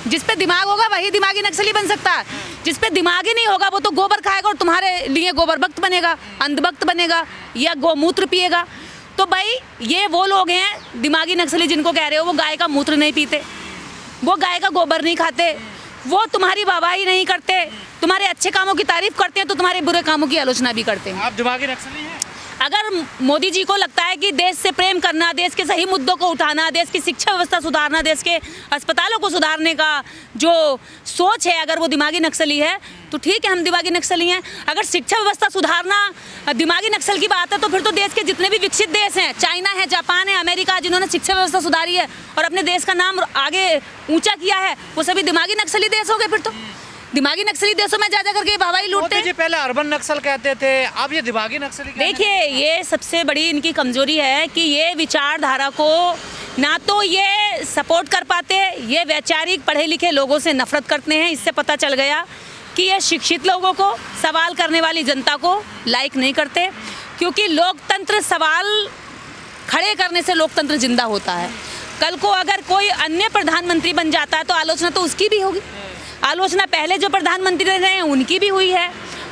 जिस पे दिमाग होगा वही दिमागी नक्सली बन सकता है। जिस पे दिमाग ही नहीं होगा वो तो गोबर खाएगा और तुम्हारे लिए गोबर भक्त बनेगा, अंधभक्त बनेगा या गौमूत्र पिएगा। तो भाई ये वो लोग हैं दिमागी नक्सली जिनको कह रहे हो, वो गाय का मूत्र नहीं पीते, वो गाय का गोबर नहीं खाते, वो तुम्हारी वाहवाही नहीं करते, तुम्हारे अच्छे कामों की तारीफ करते हैं तो तुम्हारे बुरे कामों की आलोचना भी करते हैं। आप दिमागी नक्सली हैं? अगर मोदी जी को लगता है कि देश से प्रेम करना, देश के सही मुद्दों को उठाना, देश की शिक्षा व्यवस्था सुधारना, देश के अस्पतालों को सुधारने का जो सोच है, अगर वो दिमागी नक्सली है तो ठीक है, हम दिमागी नक्सली हैं। अगर शिक्षा व्यवस्था सुधारना दिमागी नक्सल की बात है तो फिर तो देश के जितने भी विकसित देश हैं, चाइना है, जापान है, अमेरिका, जिन्होंने शिक्षा व्यवस्था सुधारी है और अपने देश का नाम आगे ऊंचा किया है, वो सभी दिमागी नक्सली देश हो गए। फिर तो दिमागी नक्सली देशों में जा करके वाहवाही लूटते हैं। पहले अर्बन नक्सल कहते थे, अब ये दिमागी नक्सली। देखिए, ये सबसे बड़ी इनकी कमजोरी है कि ये विचारधारा को ना तो ये सपोर्ट कर पाते, ये वैचारिक पढ़े लिखे लोगों से नफरत करते हैं। इससे पता चल गया कि ये शिक्षित लोगों को, सवाल करने वाली जनता को लाइक नहीं करते, क्योंकि लोकतंत्र, सवाल खड़े करने से लोकतंत्र जिंदा होता है। कल को अगर कोई अन्य प्रधानमंत्री बन जाता है तो आलोचना तो उसकी भी होगी। आलोचना पहले जो प्रधानमंत्री रहे हैं उनकी भी हुई है।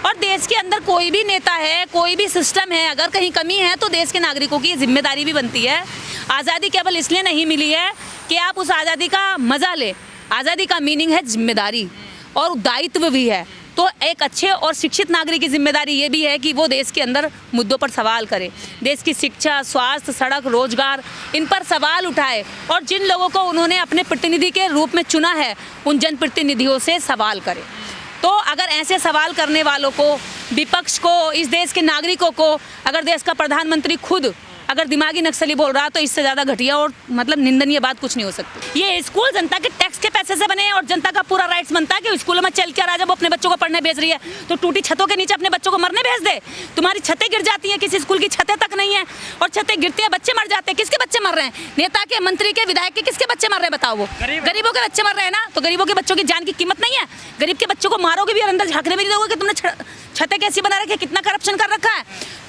और देश के अंदर कोई भी नेता है, कोई भी सिस्टम है, अगर कहीं कमी है तो देश के नागरिकों की जिम्मेदारी भी बनती है। आज़ादी केवल इसलिए नहीं मिली है कि आप उस आज़ादी का मज़ा लें। आज़ादी का मीनिंग है जिम्मेदारी और दायित्व भी है। तो एक अच्छे और शिक्षित नागरिक की जिम्मेदारी ये भी है कि वो देश के अंदर मुद्दों पर सवाल करे, देश की शिक्षा, स्वास्थ्य, सड़क, रोजगार, इन पर सवाल उठाए और जिन लोगों को उन्होंने अपने प्रतिनिधि के रूप में चुना है उन जनप्रतिनिधियों से सवाल करे। तो अगर ऐसे सवाल करने वालों को, विपक्ष को, इस देश के नागरिकों को अगर देश का प्रधानमंत्री खुद अगर दिमागी नक्सली बोल रहा तो इससे ज़्यादा घटिया और मतलब निंदनीय बात कुछ नहीं हो सकती। ये स्कूल जनता के टैक्स के पैसे से बने हैं और जनता का पूरा राइट्स बनता है कि स्कूलों में चल के राजा वो अपने बच्चों को पढ़ने भेज रही है तो टूटी छतों के नीचे अपने बच्चों को मरने भेज दे। तुम्हारी छतें गिर जाती हैं, किसी स्कूल की छतें तक नहीं है और छतें गिरती हैं, बच्चे मर जाते हैं। किसके बच्चे मर रहे हैं? नेता के, मंत्री के, विधायक के, किसके बच्चे मर रहे हैं बताओ? वो गरीबों के बच्चे मर रहे हैं ना। तो गरीबों के बच्चों की जान की कीमत नहीं है? गरीब के बच्चों को मारोगे भी और अंदर झांकने भी नहीं दोगे कि तुमने छतें कैसी बना रखी है, कितना करप्शन कर रखा है।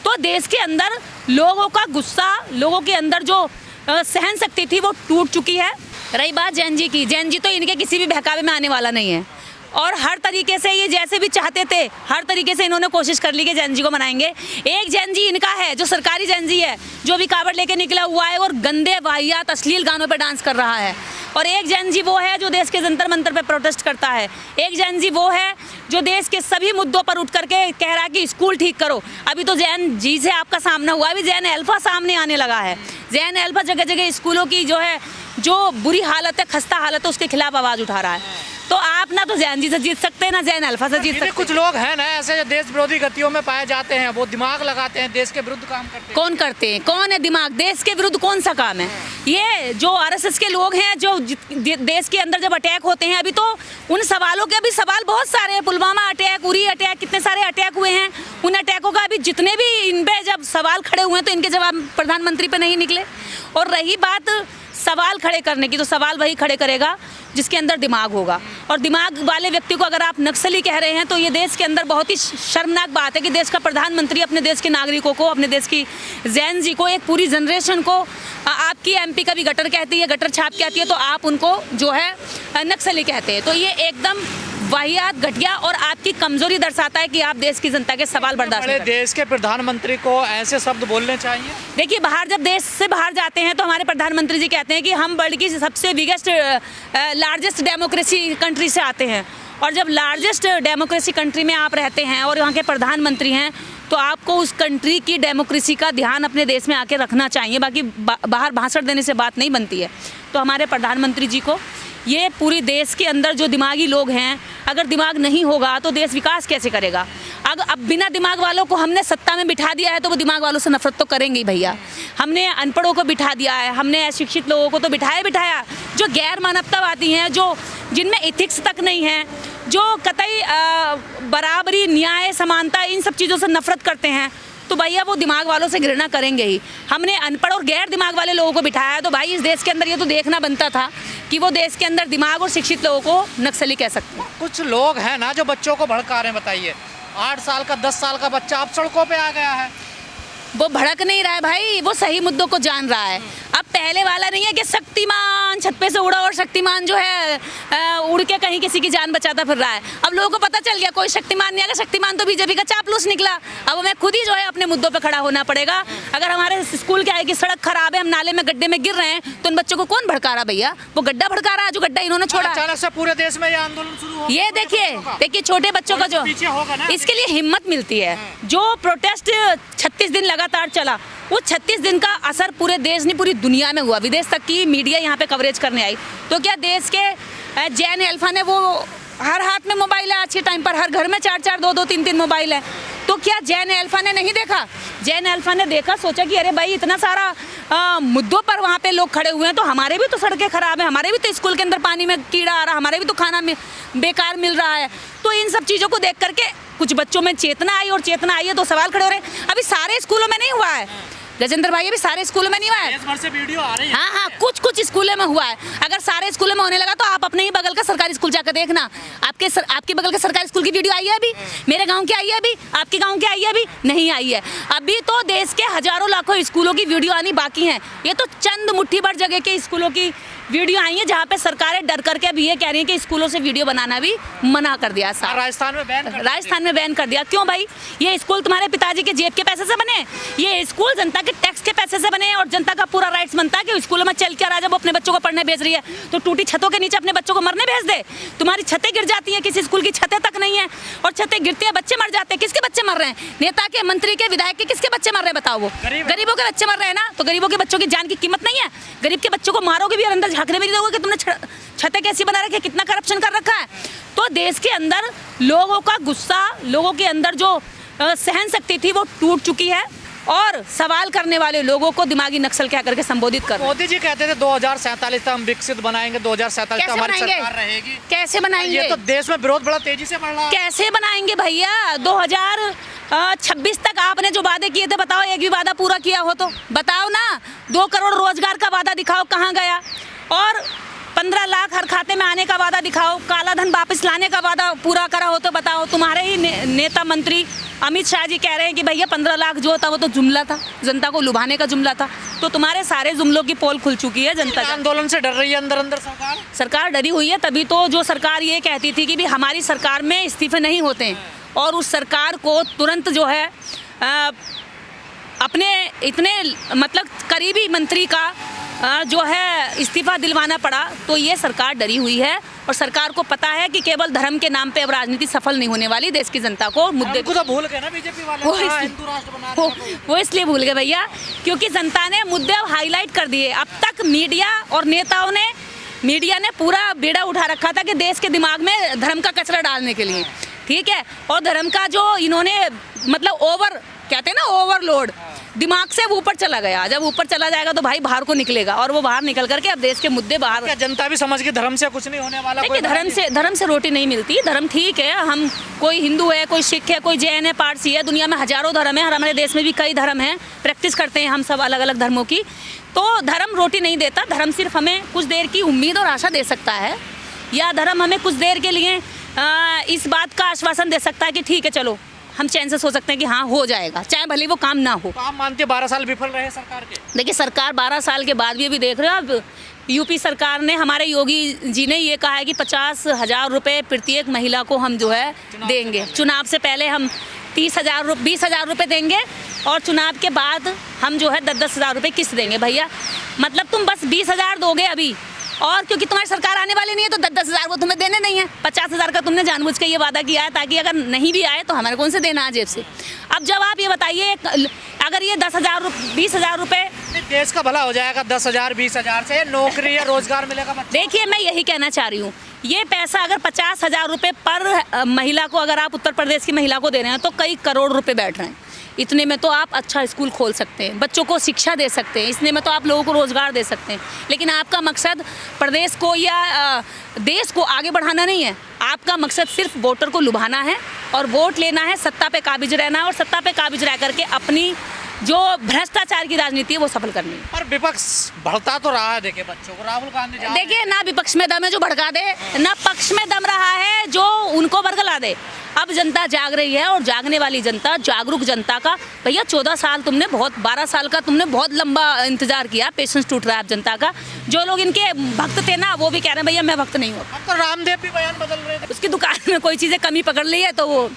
तो देश के अंदर लोगों का गुस्सा, लोगों के अंदर जो सहन शक्ति थी वो टूट चुकी है। रही बात जैन जी की, जैन जी तो इनके किसी भी बहकावे में आने वाला नहीं है और हर तरीके से ये जैसे भी चाहते थे हर तरीके से इन्होंने कोशिश कर ली कि जैन जी को मनाएंगे। एक जैन जी इनका है जो सरकारी जैन जी है, जो भी कावड़ लेके निकला हुआ है और गंदे वाहियात अश्लील गानों पर डांस कर रहा है। और एक जैन जी वो है जो देश के जंतर मंतर पे प्रोटेस्ट करता है। एक जैन जी वो है जो देश के सभी मुद्दों पर उठ करके कह रहा है कि स्कूल ठीक करो। अभी तो जैन जी से आपका सामना हुआ, अभी जैन अल्फा सामने आने लगा है। जैन अल्फा जगह जगह स्कूलों की जो बुरी हालत है, खस्ता हालत है, उसके खिलाफ आवाज़ उठा रहा है। तो आप ना तो जैन जी से जीत सकते हैं ना जैन अल्फा से जीत सकते हैं। कुछ लोग हैं ना ऐसे जो देश विरोधी गतियों में पाए जाते हैं, वो दिमाग लगाते हैं, देश के विरुद्ध काम करते हैं। कौन करते हैं? कौन है दिमाग? देश के विरुद्ध कौन सा काम है? ये जो आरएसएस के लोग हैं जो देश के अंदर जब अटैक होते हैं, अभी तो उन सवालों के अभी सवाल बहुत सारे हैं। पुलवामा अटैक, उरी अटैक, कितने सारे अटैक हुए हैं। उन अटैकों का अभी जितने भी इन पे जब सवाल खड़े हुए हैं तो इनके जवाब प्रधानमंत्री पे नहीं निकले। और रही बात सवाल खड़े करने की, तो सवाल वही खड़े करेगा जिसके अंदर दिमाग होगा। और दिमाग वाले व्यक्ति को अगर आप नक्सली कह रहे हैं तो ये देश के अंदर बहुत ही शर्मनाक बात है कि देश का प्रधानमंत्री अपने देश के नागरिकों को, अपने देश की जैन जी को, एक पूरी जनरेशन को, आपकी एमपी का भी गटर कहती है, गटर छाप के आती है, तो आप उनको जो है नक्सली कहते हैं। तो ये एकदम वाहियात, घटिया और आपकी कमजोरी दर्शाता है कि आप देश की जनता के सवाल बर्दाश्त नहीं करते। देश के प्रधानमंत्री को ऐसे शब्द बोलने चाहिए? देखिए, बाहर जब देश से बाहर जाते हैं तो हमारे प्रधानमंत्री जी कहते हैं कि हम वर्ल्ड की सबसे बिगेस्ट लार्जेस्ट डेमोक्रेसी कंट्री से आते हैं। और जब लार्जेस्ट डेमोक्रेसी कंट्री में आप रहते हैं और वहाँ के प्रधानमंत्री हैं तो आपको उस कंट्री की डेमोक्रेसी का ध्यान अपने देश में आके रखना चाहिए। बाकी बाहर भाषण देने से बात नहीं बनती है। तो हमारे प्रधानमंत्री जी को ये पूरी देश के अंदर जो दिमागी लोग हैं, अगर दिमाग नहीं होगा तो देश विकास कैसे करेगा? अब बिना दिमाग वालों को हमने सत्ता में बिठा दिया है तो वो दिमाग वालों से नफरत तो करेंगे ही भैया। हमने अनपढ़ों को बिठा दिया है, हमने अशिक्षित लोगों को तो बिठाया, जो गैर मानवतावादी हैं, जो जिनमें एथिक्स तक नहीं है, जो कतई बराबरी, न्याय, समानता, इन सब चीज़ों से नफरत करते हैं, तो भैया वो दिमाग वालों से घृणा करेंगे ही। हमने अनपढ़ और गैर दिमाग वाले लोगों को बिठाया है तो भाई इस देश के अंदर ये तो देखना बनता था कि वो देश के अंदर दिमाग और शिक्षित लोगों को नक्सली कह सकते हैं। कुछ लोग हैं ना जो बच्चों को भड़का रहे हैं, बताइए। 8 साल का, 10 साल का बच्चा अब सड़कों पे आ गया है। वो भड़क नहीं रहा है भाई, वो सही मुद्दों को जान रहा है। अब पहले वाला नहीं है कि शक्तिमान छत पे से उड़ा और शक्तिमान जो है उड़ के कहीं किसी की जान बचाता फिर रहा है। अब लोगों को पता चल गया कोई शक्तिमान नहीं आएगा, शक्तिमान तो बीजेपी का चापलूस निकला। अब हमें खुद ही जो है अपने मुद्दों पे खड़ा होना पड़ेगा। अगर हमारे स्कूल क्या है कि सड़क खराब है, हम नाले में गड्ढे में गिर रहे हैं, तो उन बच्चों को कौन भड़का रहा भैया? वो गड्ढा भड़का रहा है जो गड्ढा इन्होंने छोड़ा। अचानक से पूरे देश में ये आंदोलन शुरू हो, ये देखिए छोटे बच्चों का जो इसके लिए हिम्मत मिलती है। जो प्रोटेस्ट 36 दिन लगातार चला, वो 36 दिन का असर पूरे देश नहीं पूरी दुनिया में हुआ। विदेश तक की मीडिया यहाँ पे कवरेज करने आई। तो क्या देश के जैन अल्फा ने, वो हर हाथ में मोबाइल है आज के टाइम पर, हर घर में 4-4, 2-2, 3-3 मोबाइल है। तो क्या जैन अल्फा ने नहीं देखा? जैन अल्फा ने देखा, सोचा कि अरे भाई इतना सारा मुद्दों पर वहाँ पे लोग खड़े हुए हैं, तो हमारे भी तो सड़कें खराब है, हमारे भी तो स्कूल के अंदर पानी में कीड़ा आ रहा, हमारे भी तो खाना बेकार मिल रहा है। तो इन सब चीज़ों को देख करके कुछ बच्चों में चेतना आई, और चेतना आई है तो सवाल खड़े हो रहे हैं। अभी सारे स्कूलों में नहीं हुआ है गजेंद्र भाई, अभी सारे स्कूलों में नहीं हुआ है। देश भर से वीडियो आ रही है। हाँ, कुछ स्कूलों में हुआ है। अगर सारे स्कूलों में होने लगा तो आप अपने ही बगल का सरकारी स्कूल जाकर देखना, आपके बगल के सरकारी स्कूल की वीडियो आई है अभी? मेरे गांव की आई है अभी? आपके गांव की आई है अभी? नहीं आई है। अभी तो देश के हजारों लाखों स्कूलों की वीडियो आनी बाकी है। ये तो चंद मुट्ठी भर जगह के स्कूलों की वीडियो आई है जहाँ पे सरकारें डर करके अभी ये कह रही है कि स्कूलों से वीडियो बनाना भी मना कर दिया। राजस्थान में बैन कर दिया। क्यों भाई? ये स्कूल तुम्हारे पिताजी के जेब के पैसे से बने? ये स्कूल जनता के टैक्स के पैसे से बने, और जनता का पूरा राइट्स बनता है कि स्कूलों में चल कर आ, जब अपने बच्चों को पढ़ने भेज रही है तो टूटी छतों के नीचे अपने बच्चों को मरने भेज दे। तुम्हारी छतें गिर जाती हैं, किसी स्कूल की छतें तक नहीं है, और छतें गिरती है, बच्चे मर जाते हैं। किसके बच्चे मर रहे हैं? नेता के, मंत्री के, विधायक के, किसके बच्चे मर रहे हैं बताओ? वो गरीबों के बच्चे मर रहे हैं ना। तो गरीबों के बच्चों की जान की कीमत नहीं है? गरीब के बच्चों को मारोगे भी और अंदर झांकने भी नहीं दोगे कि तुमने छतें कैसी बना रखी है, कितना करप्शन कर रखा है। तो देश के अंदर लोगों का गुस्सा, लोगों के अंदर जो सहन शक्ति थी वो टूट चुकी है, और सवाल करने वाले लोगों को दिमागी नक्सल क्या करके संबोधित कर। मोदी जी कहते थे 2047 तक हम विकसित बनाएंगे, 2047 तक हमारी सरकार रहेगी। कैसे बनाएंगे? ये तो देश में विरोध बड़ा तेजी से बढ़ रहा है। कैसे बनाएंगे भैया? 2026 तक आपने जो वादे किए थे, बताओ एक भी वादा पूरा किया हो तो बताओ ना। 2 करोड़ रोजगार का वादा दिखाओ, कहाँ गया? और 15 लाख हर खाते में आने का वादा दिखाओ, काला धन वापस लाने का वादा पूरा करा हो तो बताओ। तुम्हारे ही नेता मंत्री अमित शाह जी कह रहे हैं कि भैया 15 लाख जो था वो तो जुमला था, जनता को लुभाने का जुमला था। तो तुम्हारे सारे जुमलों की पोल खुल चुकी है। जनता आंदोलन से डर रही है अंदर सरकार डरी हुई है। तभी तो जो सरकार ये कहती थी कि भी हमारी सरकार में इस्तीफे नहीं होते हैं, और उस सरकार को तुरंत जो है अपने इतने मतलब करीबी मंत्री का जो है इस्तीफा दिलवाना पड़ा। तो ये सरकार डरी हुई है, और सरकार को पता है कि केवल धर्म के नाम पे अब राजनीति सफल नहीं होने वाली। देश की जनता को मुद्दे को तो भूल गए ना बीजेपी वाले, हिंदू राष्ट्र बना रहे हैं। वो इसलिए भूल गए भैया क्योंकि जनता ने मुद्दे अब हाईलाइट कर दिए। अब तक मीडिया ने पूरा बेड़ा उठा रखा था कि देश के दिमाग में धर्म का कचरा डालने के लिए, ठीक है, और धर्म का जो इन्होंने मतलब कहते हैं ना ओवरलोड, दिमाग से ऊपर चला गया। जब ऊपर चला जाएगा तो भाई बाहर को निकलेगा, और वो बाहर निकल करके अब देश के मुद्दे बाहर। क्या जनता भी समझ गई धर्म से कुछ नहीं होने वाला? देखिए धर्म से रोटी नहीं मिलती। धर्म ठीक है, हम कोई हिंदू है, कोई सिख है, कोई जैन है, पारसी है, दुनिया में हजारों धर्म है, और हमारे देश में भी कई धर्म हैं, प्रैक्टिस करते हैं हम सब अलग अलग धर्मों की। तो धर्म रोटी नहीं देता। धर्म सिर्फ हमें कुछ देर की उम्मीद और आशा दे सकता है, या धर्म हमें कुछ देर के लिए इस बात का आश्वासन दे सकता है कि ठीक है चलो हम चैन से सो सकते हैं कि हाँ हो जाएगा, चाहे भले वो काम ना हो। तो आप मानते 12 साल विफल रहे सरकार के? देखिए सरकार 12 साल के बाद भी अभी देख रहे हो अब यूपी सरकार ने, हमारे योगी जी ने ये कहा है कि 50,000 रुपये प्रत्येक महिला को हम जो है देंगे। चुनाव से पहले हम 20,000 रुपये देंगे, और चुनाव के बाद हम जो है 10,000 रुपये किस्त देंगे। भैया मतलब तुम बस 20,000 दोगे अभी, और क्योंकि तुम्हारी सरकार आने वाली नहीं है तो 10,000 वो तुम्हें देने नहीं है। 50,000 का तुमने जानबूझ के ये वादा किया है ताकि अगर नहीं भी आए तो हमारे कौन से देना है जेब से। अब जब आप ये बताइए अगर ये 20,000 रुपये देश का भला हो जाएगा 10,000 20,000 से, नौकरी या रोजगार मिलेगा? देखिए मैं यही कहना चाह रही हूँ, ये पैसा अगर 50,000 रुपये पर महिला को अगर आप उत्तर प्रदेश की महिला को दे रहे हैं तो कई करोड़ रुपये बैठ रहे हैं। इतने में तो आप अच्छा स्कूल खोल सकते हैं, बच्चों को शिक्षा दे सकते हैं, इसने में तो आप लोगों को रोज़गार दे सकते हैं। लेकिन आपका मकसद प्रदेश को या देश को आगे बढ़ाना नहीं है, आपका मकसद सिर्फ वोटर को लुभाना है और वोट लेना है, सत्ता पे काबिज रहना है, और सत्ता पे काबिज रह करके अपनी जो भ्रष्टाचार की राजनीति है वो सफल करनी है। पर विपक्ष बढ़ता तो रहा है, देखिए बच्चों को राहुल गांधी देखिए ना विपक्ष में दम है जो भड़का दे, ना पक्ष में दम रहा है जो उनको बरगला दे। अब जनता जाग रही है और जागने वाली जनता, जागरूक जनता का, भैया 14 साल तुमने 12 साल का तुमने बहुत लंबा इंतजार किया, पेशेंस टूट रहा है अब जनता का। जो लोग इनके भक्त थे ना, वो भी कह रहे हैं भैया मैं भक्त नहीं हूँ। अब तो रामदेव भी बयान बदल रहे थे। उसकी दुकान में कोई चीज़ें कमी पकड़ ली है तो वो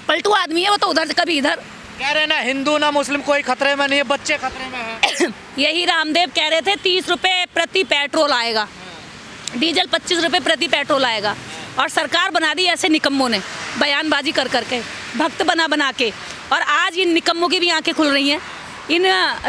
पलटू आदमी है, वो तो उधर कभी इधर। कह रहे ना हिंदू ना मुस्लिम कोई खतरे में नहीं है, बच्चे खतरे में है। यही रामदेव कह रहे थे 30 रुपये प्रति पेट्रोल आएगा, डीजल 25 रुपये प्रति पेट्रोल आएगा, और सरकार बना दी ऐसे निकम्मों ने बयानबाजी कर करके, भक्त बना बना के। और आज इन निकम्मों की भी आंखें खुल रही हैं। इन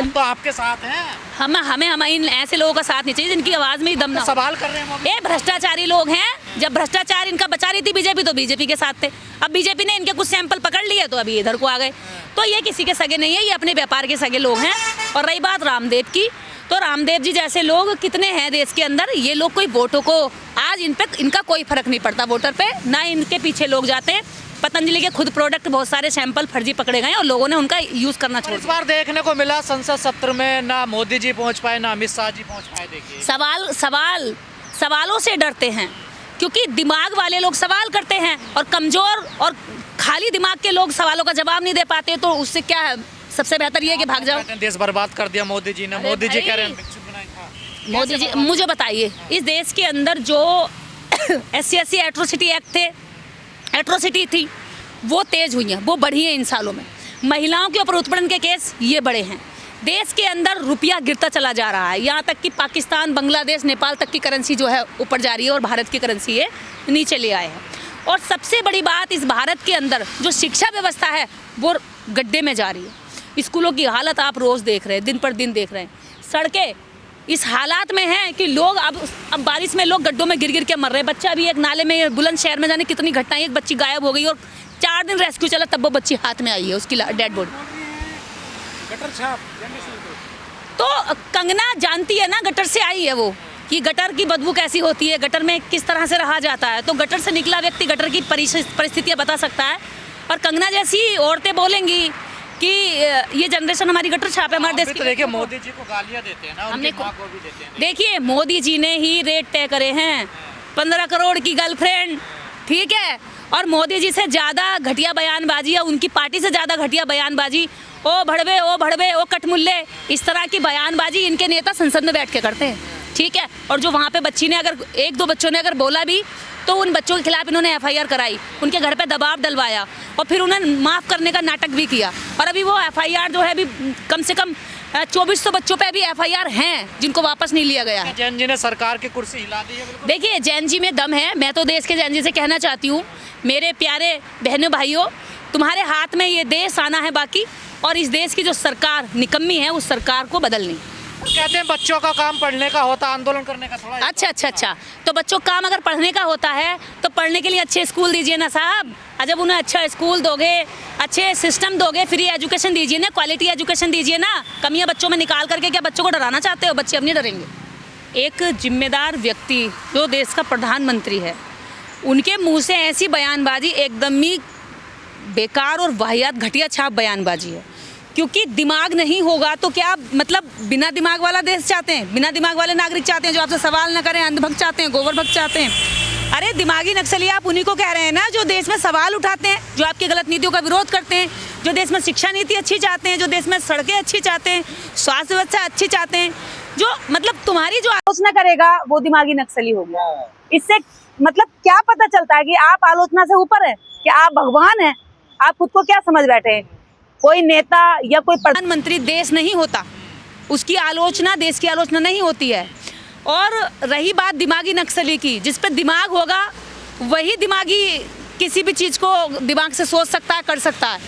तो आपके साथ हैं, हमें इन ऐसे लोगों का साथ नहीं चाहिए जिनकी आवाज़ में ही दम ना हो। सवाल कर रहे हैं ये भ्रष्टाचारी लोग हैं। जब भ्रष्टाचार इनका बचा रही थी बीजेपी, तो बीजेपी के साथ थे। अब बीजेपी ने इनके कुछ सैंपल पकड़ लिए तो अभी इधर को आ गए। तो ये किसी के सगे नहीं है, ये अपने व्यापार के सगे लोग हैं। और रही बात रामदेव की, तो रामदेव जी जैसे लोग कितने हैं देश के अंदर। ये लोग कोई वोटों को, आज इन पे इनका कोई फर्क नहीं पड़ता वोटर पे, ना इनके पीछे लोग जाते हैं। पतंजलि के खुद प्रोडक्ट बहुत सारे सैंपल फर्जी पकड़े गए और लोगों ने उनका यूज करना छोड़ इस दिया। बार देखने को मिला संसद सत्र में ना मोदी जी पहुंच पाए ना अमित शाह जी पहुंच पाए। देखिए सवालों से डरते हैं, क्योंकि दिमाग वाले लोग सवाल करते हैं और कमजोर और खाली दिमाग के लोग सवालों का जवाब नहीं दे पाते। तो उससे क्या है, सबसे बेहतर ये है कि भाग जाओ। देश बर्बाद कर दिया मोदी जी ने। मोदी जी कह रहे हैं मोदी जी, मुझे बताइए इस देश के अंदर जो SC एट्रोसिटी एक्ट थे, एट्रोसिटी थी, वो तेज हुई हैं, वो बढ़ी हैं इन सालों में। महिलाओं के ऊपर उत्पीड़न के केस ये बढ़े हैं। देश के अंदर रुपया गिरता चला जा रहा है, यहाँ तक कि पाकिस्तान, बांग्लादेश, नेपाल तक की करेंसी जो है ऊपर जा रही है और भारत की करेंसी ये नीचे ले आए हैं। और सबसे बड़ी बात, इस भारत के अंदर जो शिक्षा व्यवस्था है वो गड्ढे में जा रही है। स्कूलों की हालत आप रोज़ देख रहे हैं, दिन पर दिन देख रहे हैं। सड़कें इस हालात में हैं कि लोग अब बारिश में लोग गड्ढों में गिर गिर के मर रहे हैं। बच्चा भी एक नाले में, बुलंदशहर में जाने कितनी घटनाएं, एक बच्ची गायब हो गई और 4 दिन रेस्क्यू चला, तब वो बच्ची हाथ में आई है, उसकी डेड बॉडी। गटर छाप तो कंगना जानती है ना, गटर से आई है वो, कि गटर की बदबू कैसी होती है, गटर में किस तरह से रहा जाता है। तो गटर से निकला व्यक्ति गटर की परिस्थितियाँ बता सकता है। और कंगना जैसी औरतें बोलेंगी कि ये जनरेशन हमारी गटर छाप है, हमारे देश की। देखिए मोदी जी को गालियां देते हैं ना, हमने उनकी मां को भी देते हैं। देखिए मोदी जी ने ही रेट तय करे हैं, 15 करोड़ की गर्लफ्रेंड, ठीक है। और मोदी जी से ज़्यादा घटिया बयानबाजी या उनकी पार्टी से ज़्यादा घटिया बयानबाजी, ओ भड़वे ओ कटमुल्ले, इस तरह की बयानबाजी इनके नेता संसद में बैठ के करते हैं, ठीक है। और जो वहाँ पे बच्ची ने अगर 1-2 बच्चों ने अगर बोला भी, तो उन बच्चों के खिलाफ इन्होंने FIR कराई, उनके घर पे दबाव डलवाया और फिर उन्हें माफ़ करने का नाटक भी किया। और अभी वो FIR जो है अभी कम से कम 2400 बच्चों पे अभी FIR हैं जिनको वापस नहीं लिया गया है। जैन जी ने सरकार की कुर्सी हिला दी है। देखिए जैन जी में दम है। मैं तो देश के जैन जी से कहना चाहती हूँ, मेरे प्यारे बहनों भाइयों, तुम्हारे हाथ में ये देश आना है बाकी, और इस देश की जो सरकार निकम्मी है उस सरकार को बदलनी। कहते हैं बच्चों का काम पढ़ने का होता, आंदोलन करने का थोड़ा। अच्छा। तो बच्चों का काम अगर पढ़ने का होता है तो पढ़ने के लिए अच्छे स्कूल दीजिए ना साहब। जब उन्हें अच्छा स्कूल दोगे, अच्छे सिस्टम दोगे, फ्री एजुकेशन दीजिए ना, क्वालिटी एजुकेशन दीजिए ना। कमियां बच्चों में निकाल करके क्या बच्चों को डराना चाहते हो? बच्चे अब नहीं डरेंगे। एक जिम्मेदार व्यक्ति जो देश का प्रधानमंत्री है, उनके मुँह से ऐसी बयानबाजी एकदम ही बेकार और वाहियात घटिया छाप बयानबाजी है। क्योंकि दिमाग नहीं होगा तो क्या, मतलब बिना दिमाग वाला देश चाहते हैं, बिना दिमाग वाले नागरिक चाहते हैं जो आपसे सवाल न करें, अंधभक्त चाहते हैं, गोबर भक्त चाहते हैं। अरे दिमागी नक्सली आप उन्हीं को कह रहे हैं ना, जो देश में सवाल उठाते हैं, जो आपकी गलत नीतियों का विरोध करते हैं, जो देश में शिक्षा नीति अच्छी चाहते हैं, जो देश में सड़कें अच्छी चाहते हैं, स्वास्थ्य व्यवस्था अच्छी चाहते हैं, जो मतलब तुम्हारी जो आलोचना करेगा वो दिमागी नक्सली होगा। इससे मतलब क्या पता चलता है कि आप आलोचना से ऊपर है, कि आप भगवान हैं, आप खुद को क्या समझ बैठे हैं। कोई नेता या कोई प्रधानमंत्री देश नहीं होता, उसकी आलोचना देश की आलोचना नहीं होती है। और रही बात दिमागी नक्सली की, जिस पे दिमाग होगा वही दिमागी किसी भी चीज़ को दिमाग से सोच सकता है, कर सकता है।